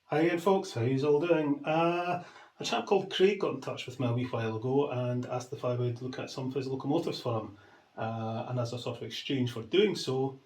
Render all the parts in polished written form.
Hi again folks, how's all doing? A chap called Craig got in touch with me a wee while ago and asked if I would look at some of his locomotives for him. And as a sort of exchange for doing so,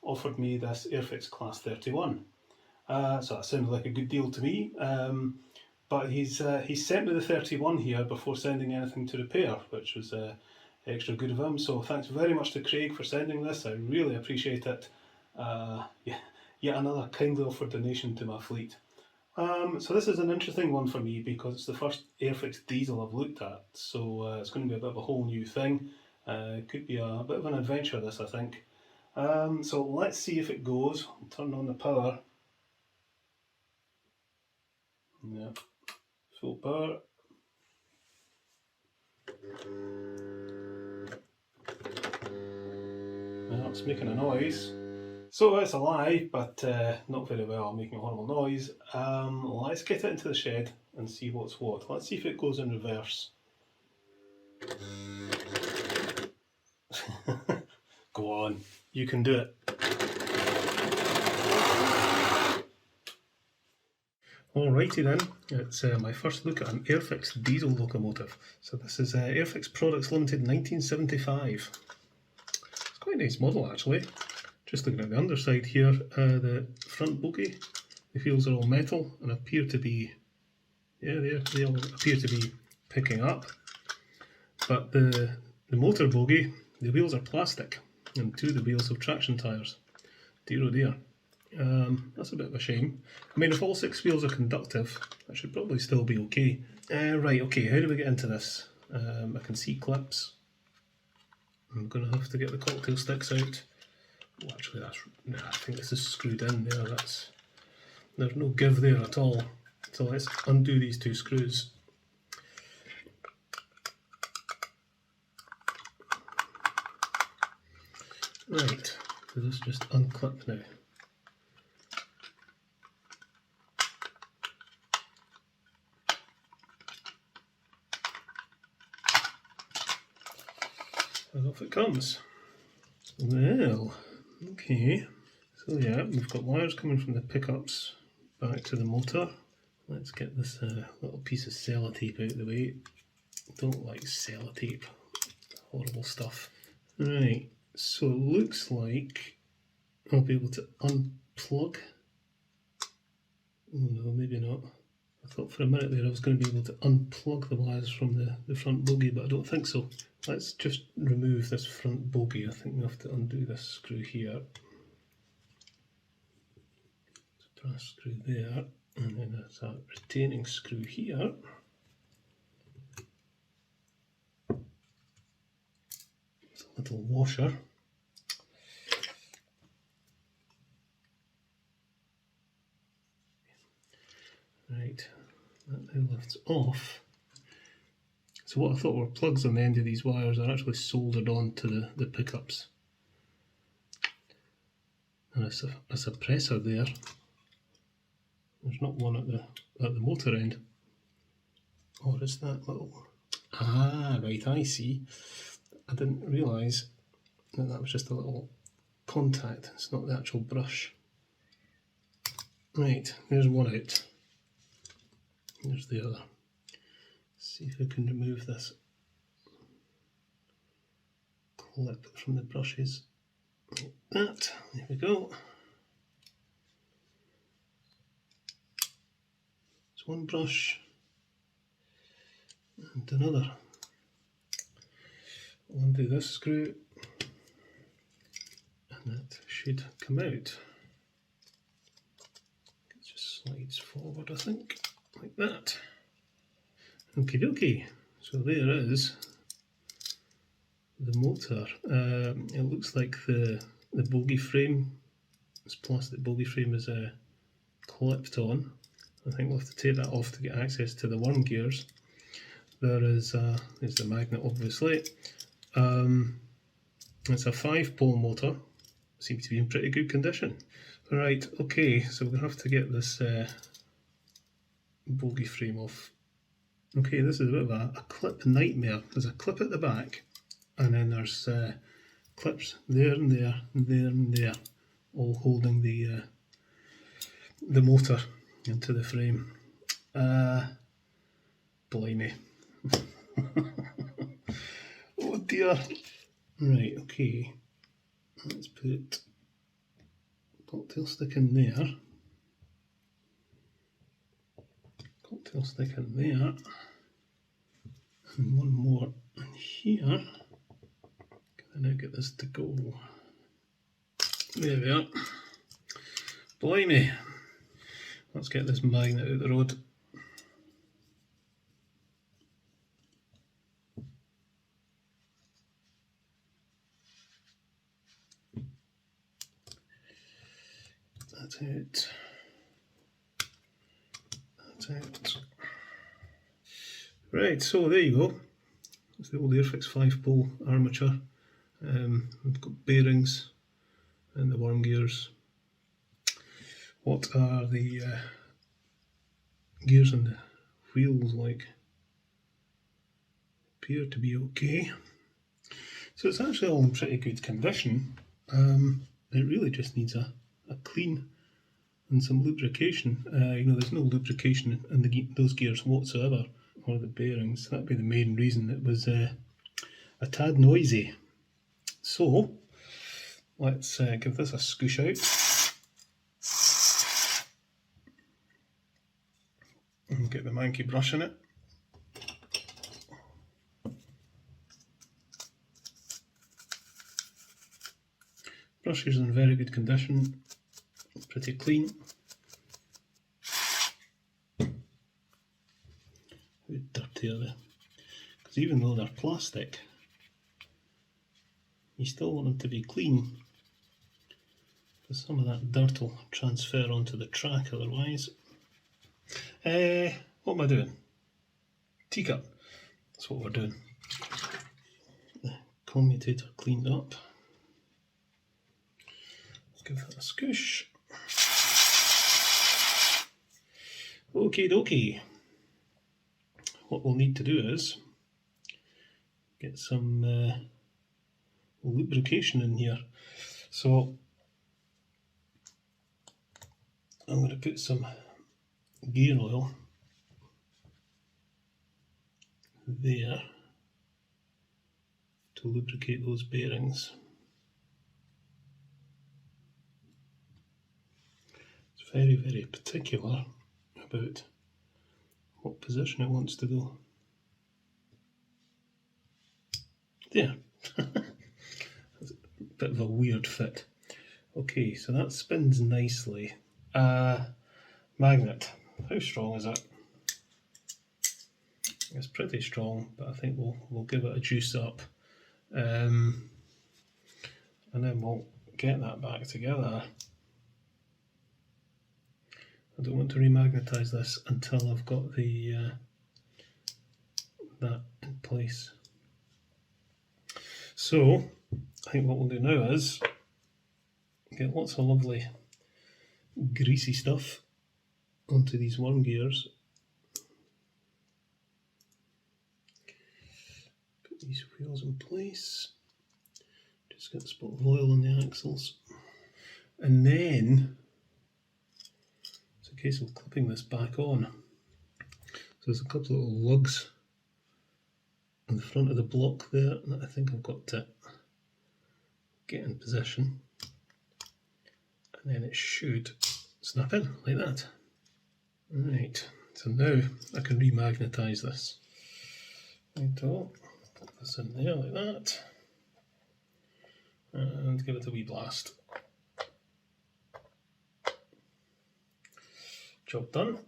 offered me this Airfix Class 31. So that sounded like a good deal to me, but he's sent me the 31 here before sending anything to repair, which was extra good of him. So thanks very much to Craig for sending this, I really appreciate it. Yeah, yet another kindly offered donation to my fleet. So this is an interesting one for me because it's the first Airfix diesel I've looked at, so it's going to be a bit of a whole new thing. Could be a bit of an adventure this, I think. So let's see if it goes. I'll turn on the power. Yeah, full power. Well, it's making a noise. So it's alive, but not very well, making a horrible noise. Let's get it into the shed and see what's what. Let's see if it goes in reverse. Go on, you can do it. Alrighty then, it's my first look at an Airfix diesel locomotive. So this is Airfix Products Limited 1975. It's quite a nice model actually. Just looking at the underside here, the front bogie, the wheels are all metal and appear to be, yeah, they all appear to be picking up. But the motor bogie, the wheels are plastic, and two of the wheels have traction tyres. Dear oh dear. That's a bit of a shame. I mean, if all six wheels are conductive, that should probably still be okay. Right, okay, how do we get into this? I can see clips. I'm going to have to get the cocktail sticks out. Oh, actually, I think this is screwed in there. There's no give there at all. So let's undo these two screws. Right, so this just unclip now. And off it comes. Well, okay. So yeah, we've got wires coming from the pickups back to the motor. Let's get this little piece of sellotape out of the way. Don't like sellotape. Horrible stuff. Right, so it looks like I'll be able to unplug. Oh no, maybe not. I thought for a minute there I was going to be able to unplug the wires from the front bogie, but I don't think so. Let's just remove this front bogie. I think we have to undo this screw here. Brass screw there, and then there's a retaining screw here. It's a little washer. Right, that now lifts off. So what I thought were plugs on the end of these wires are actually soldered onto the pickups. And a suppressor there. There's not one at the motor end. Or is that little... Ah, right, I see. I didn't realise that was just a little contact. It's not the actual brush. Right, there's one out. There's the other. See if I can remove this clip from the brushes. Like that. There we go. It's one brush and another. Undo this screw and that should come out. It just slides forward, I think, like that. Okie dokie, so there is the motor. It looks like the bogie frame, this plastic bogie frame is clipped on. I think we'll have to take that off to get access to the worm gears. There's the magnet obviously. It's a 5-pole motor, seems to be in pretty good condition. Right, okay, so we're going to have to get this bogie frame off. Okay, this is a bit of a clip nightmare. There's a clip at the back, and then there's clips there and there and there and there, all holding the motor into the frame. Blimey. Oh dear. Right, okay. Let's put cocktail stick in there. Cocktail stick in there. And one more in here. Can I now get this to go? There we are. Blimey. Let's get this magnet out the road. That's it. That's it. Right, so there you go. It's the old Airfix 5-pole armature. We've got bearings and the worm gears. What are the gears and the wheels like? Appear to be okay. So it's actually all in pretty good condition. It really just needs a clean and some lubrication. There's no lubrication in those gears whatsoever, or the bearings. That'd be the main reason it was a tad noisy. So let's give this a scoosh out and get the manky brush in it. Brush is in very good condition, pretty clean. How dirty are they? Because even though they're plastic, you still want them to be clean, because some of that dirt will transfer onto the track otherwise. What am I doing? Teacup. That's what we're doing. The commutator cleaned up. Give that a scoosh. Okie dokie. What we'll need to do is get some lubrication in here. So I'm going to put some gear oil there to lubricate those bearings. Very, very particular about what position it wants to go. There. That's a bit of a weird fit. Okay, so that spins nicely. Magnet. How strong is it? It's pretty strong, but I think we'll give it a juice up. And then we'll get that back together. I don't want to remagnetise this until I've got the that in place. So I think what we'll do now is get lots of lovely greasy stuff onto these worm gears. Put these wheels in place. Just get a spot of oil on the axles. And then case of clipping this back on. So there's a couple of little lugs on the front of the block there that I think I've got to get in position, and then it should snap in like that. Right, so now I can remagnetise this. Right, put this in there like that, and give it a wee blast. Job done.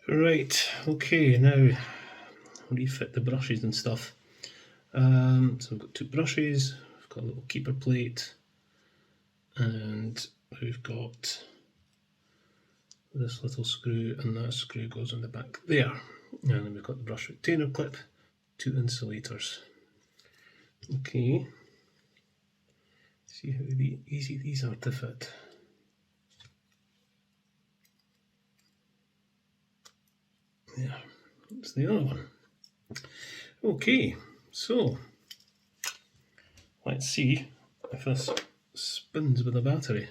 Right, okay, now refit the brushes and stuff. So we've got two brushes, we've got a little keeper plate, and we've got this little screw, and that screw goes on the back there. And then we've got the brush retainer clip, two insulators. Okay. See how easy these are to fit. Yeah, that's the other one. Okay, so let's see if this spins with a battery.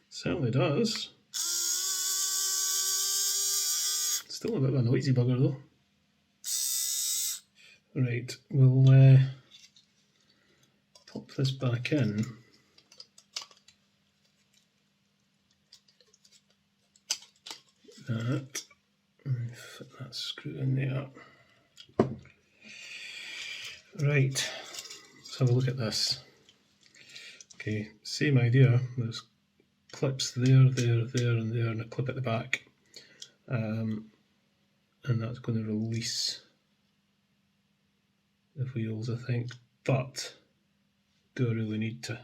Certainly does. Still a bit of a noisy bugger though. Right, we'll pop this back in. That, and fit that screw in there. Right, let's have a look at this. Okay, same idea. There's clips there, and there, and a clip at the back. And that's going to release the wheels, I think. But do I really need to?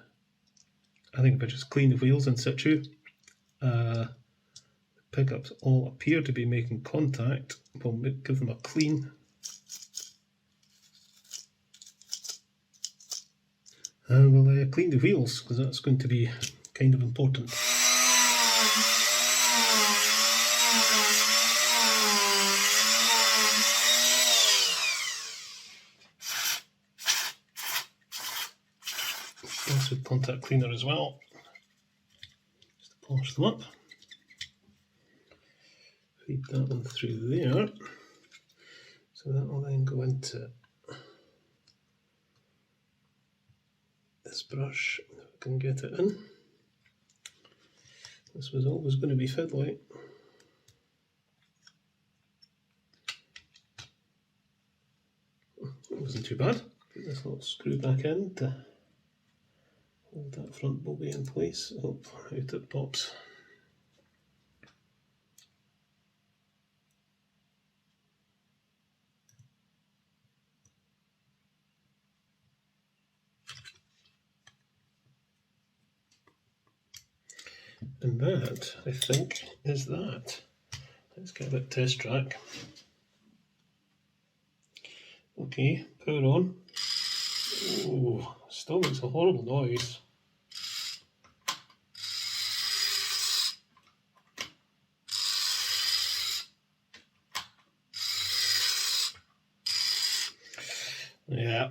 I think if I just clean the wheels in situ, the pickups all appear to be making contact. We'll give them a clean. And we'll clean the wheels, because that's going to be kind of important. This with contact cleaner as well, just to polish them up. Feed that one through there, so that will then go into this brush, if I can get it in. This was always going to be fiddly. It wasn't too bad. Put this little screw back in to hold that front bogey in place. Oh, out it pops. And that, I think, is that. Let's get a bit test track. Okay, power on. Oh, still makes a horrible noise. Yeah.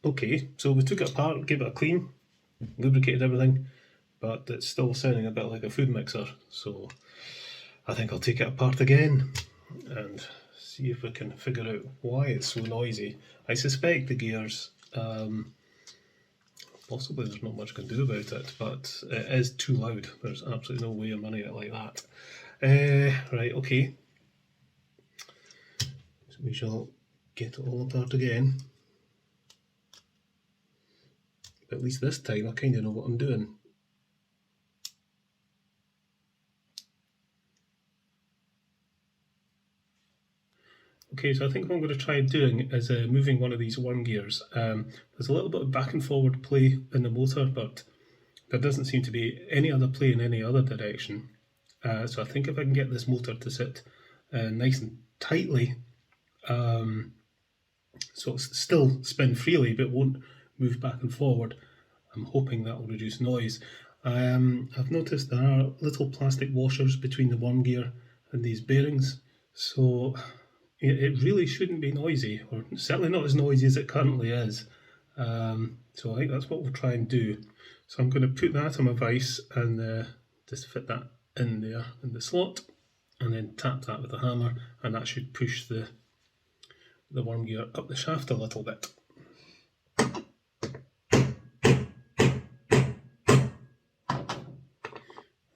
Okay, so we took it apart, gave it a clean, lubricated everything, but it's still sounding a bit like a food mixer. So I think I'll take it apart again and see if we can figure out why it's so noisy. I suspect the gears, possibly there's not much I can do about it, but it is too loud. There's absolutely no way I'm running it like that. Right, okay. So we shall get it all apart again. But at least this time I kind of know what I'm doing. Okay, so I think what I'm going to try doing is moving one of these worm gears. There's a little bit of back and forward play in the motor, but there doesn't seem to be any other play in any other direction. So I think if I can get this motor to sit nice and tightly, so it'll still spin freely but won't move back and forward, I'm hoping that will reduce noise. I've noticed there are little plastic washers between the worm gear and these bearings, so it really shouldn't be noisy, or certainly not as noisy as it currently is. So I think that's what we'll try and do. So I'm going to put that on my vise and just fit that in there in the slot, and then tap that with a hammer, and that should push the worm gear up the shaft a little bit.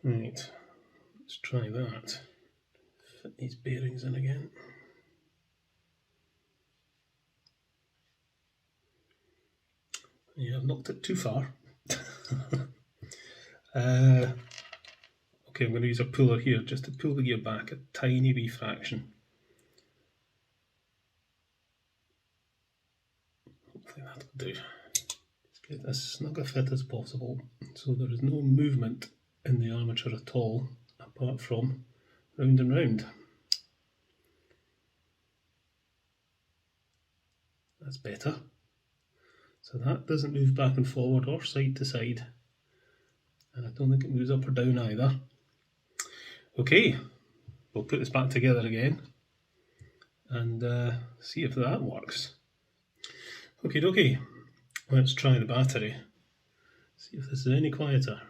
Right, let's try that. Fit these bearings in again. Yeah, I've knocked it too far. Okay, I'm going to use a puller here just to pull the gear back a tiny wee fraction. Hopefully that'll do. Just get as snug a fit as possible so there is no movement in the armature at all, apart from round and round. That's better. So that doesn't move back and forward or side to side, and I don't think it moves up or down either. Okay, we'll put this back together again and see if that works. Okie dokie, let's try the battery. See if this is any quieter.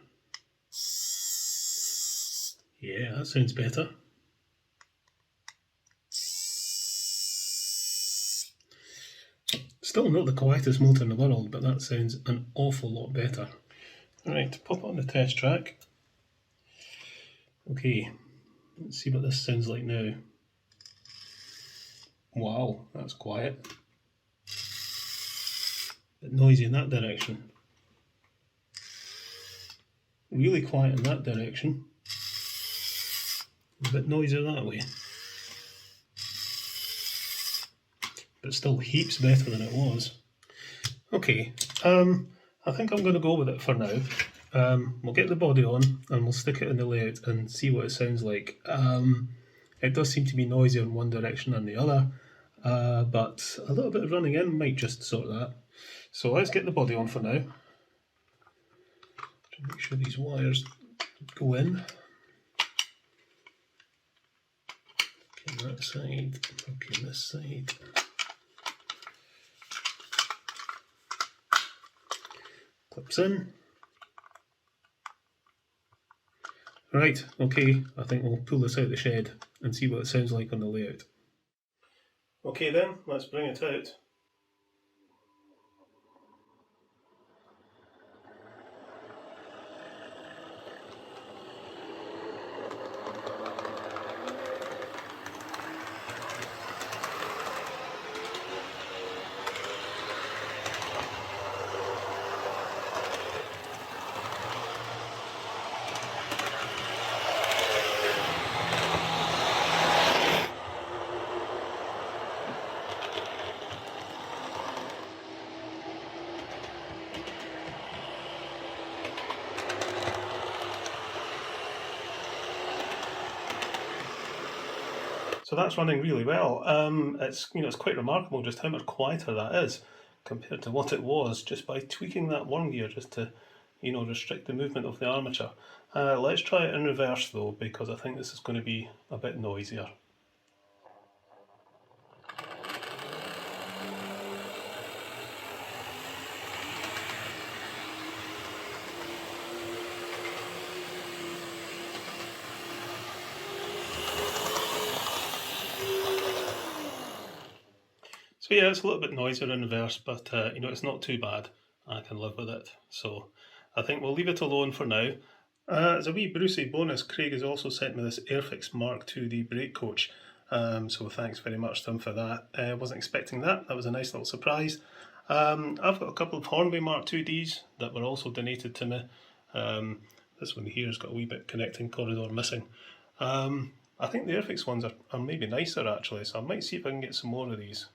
Yeah, that sounds better. Still not the quietest motor in the world, but that sounds an awful lot better. Right, pop it on the test track. Okay, let's see what this sounds like now. Wow, that's quiet. A bit noisy in that direction. Really quiet in that direction. A bit noisier that way. But still heaps better than it was. Okay, I think I'm going to go with it for now. We'll get the body on and we'll stick it in the layout and see what it sounds like. It does seem to be noisier in one direction than the other, but a little bit of running in might just sort that. So let's get the body on for now. Make sure these wires go in. Okay, that side, okay, this side. Clips in. Right, okay, I think we'll pull this out the shed and see what it sounds like on the layout. Okay then, let's bring it out. So that's running really well. It's quite remarkable just how much quieter that is compared to what it was just by tweaking that worm gear just to, restrict the movement of the armature. Let's try it in reverse though, because I think this is going to be a bit noisier. So yeah, it's a little bit noisier in reverse, but it's not too bad. I can live with it. So I think we'll leave it alone for now. As a wee Brucey bonus, Craig has also sent me this Airfix Mark II D brake coach. So thanks very much to him for that. I wasn't expecting that. That was a nice little surprise. I've got a couple of Hornby Mark II Ds that were also donated to me. This one here has got a wee bit connecting corridor missing. I think the Airfix ones are maybe nicer actually, so I might see if I can get some more of these.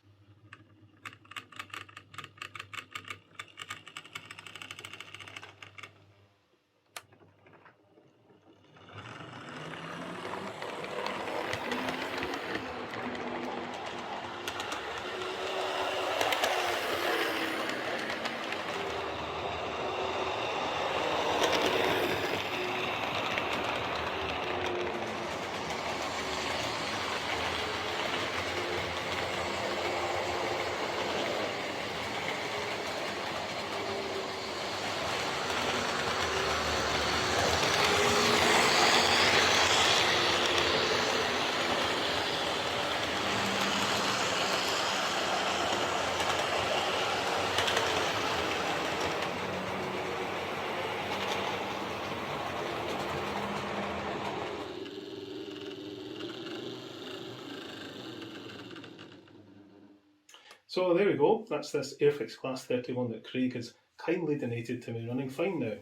So there we go, that's this Airfix Class 31 that Craig has kindly donated to me, running fine now.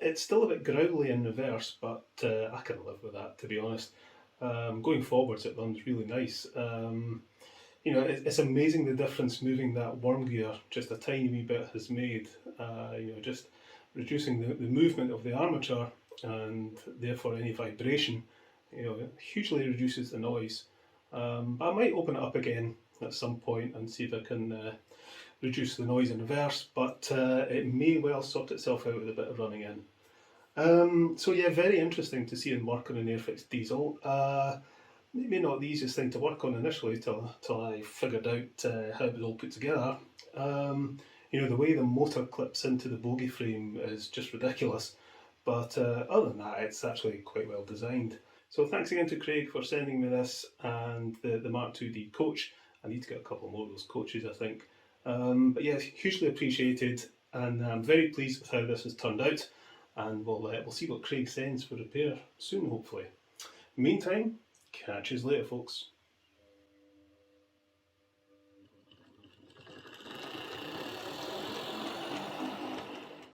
It's still a bit growly in reverse, but I can live with that, to be honest. Going forwards it runs really nice. It's amazing the difference moving that worm gear just a tiny wee bit has made. Just reducing the movement of the armature and therefore any vibration, hugely reduces the noise. But I might open it up again at some point and see if I can reduce the noise in reverse, but it may well sort itself out with a bit of running in. So yeah, very interesting to see him work on an Airfix diesel. maybe not the easiest thing to work on initially till I figured out how it was all put together. You know, the way the motor clips into the bogie frame is just ridiculous, but other than that, it's actually quite well designed. So thanks again to Craig for sending me this and the Mark 2D coach. I need to get a couple more of those coaches, I think. But yeah, hugely appreciated, and I'm very pleased with how this has turned out. And we'll see what Craig sends for repair soon, hopefully. Meantime, catch you later, folks.